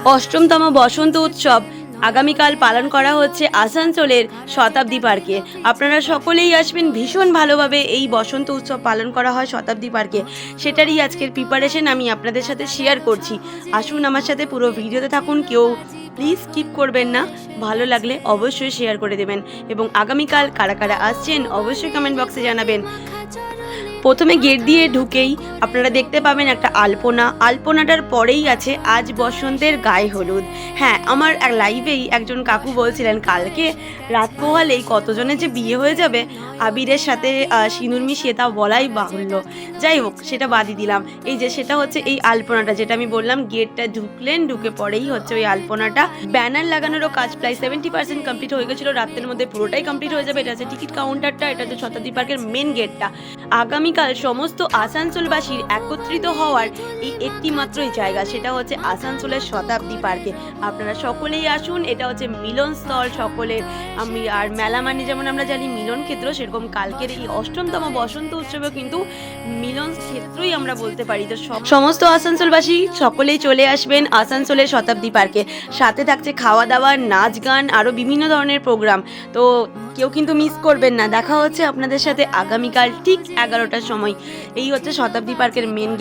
অষ্টমতম বসন্ত উৎসব আগামীকাল পালন করা হচ্ছে আসানসোলের শতাব্দী পার্কে। আপনারা সকলেই আসবেন, ভীষণ ভালোভাবে এই বসন্ত উৎসব পালন করা হয় শতাব্দী পার্কে। সেটারই আজকের প্রিপারেশন আমি আপনাদের সাথে শেয়ার করছি। আসুন আমার সাথে পুরো ভিডিওতে থাকুন, কেউ প্লিজ স্কিপ করবেন না। ভালো লাগলে অবশ্যই শেয়ার করে দেবেন এবং আগামীকাল কারা কারা আসছেন অবশ্যই কমেন্ট বক্সে জানাবেন। প্রথমে গেট দিয়ে ঢুকেই আপনারা দেখতে পাবেন একটা আলপনা। আলপনাটার পরেই আছে আজ বসন্তের গায়ে হলুদ। হ্যাঁ, আমার এক লাইভেই একজন কাকু বলছিলেন কালকে রাত পোহালেই কতজনের যে বিয়ে হয়ে যাবে আবিরের সাথে সিঁদুর মিশিয়ে, তা বলাই বাহুল্য। যাই হোক, সেটা বাদই দিলাম। এই যে সেটা হচ্ছে এই আলপনাটা, যেটা আমি বললাম গেটটা ঢুকলেন, ঢুকে পরেই হচ্ছে ওই আলপনাটা। ব্যানার লাগানোরও কাজ প্রায় 70% কমপ্লিট হয়ে গেছিলো, রাতের মধ্যে পুরোটাই কমপ্লিট হয়ে যাবে। এটা হচ্ছে টিকিট কাউন্টারটা, এটা হচ্ছে শতাব্দী পার্কের মেন গেটটা। আগামীকাল সমস্ত আসানসোলবাসীর একত্রিত হওয়ার এই একটি মাত্রই জায়গা, সেটা হচ্ছে আসানসোলের শতাব্দী পার্কে। আপনারা সকলেই আসুন, এটা হচ্ছে মিলনস্থল সকলের। আর মেলা মানে যেমন আমরা জানি মিলন ক্ষেত্র, সেরকম কালকের এই অষ্টমতম বসন্ত উৎসবেও কিন্তু মিলন ক্ষেত্রই আমরা বলতে পারি। তো সমস্ত আসানসোলবাসী সকলেই চলে আসবেন আসানসোলের শতাব্দী পার্কে। সাথে থাকছে খাওয়া দাওয়া, নাচ গান, আরও বিভিন্ন ধরনের প্রোগ্রাম। তো কেউ কিন্তু মিস করবেন না। দেখা হচ্ছে আপনাদের সাথে আগামীকাল ঠিক 11টার সময়। এই হচ্ছে শতাব্দী পার্কের মেন গেট।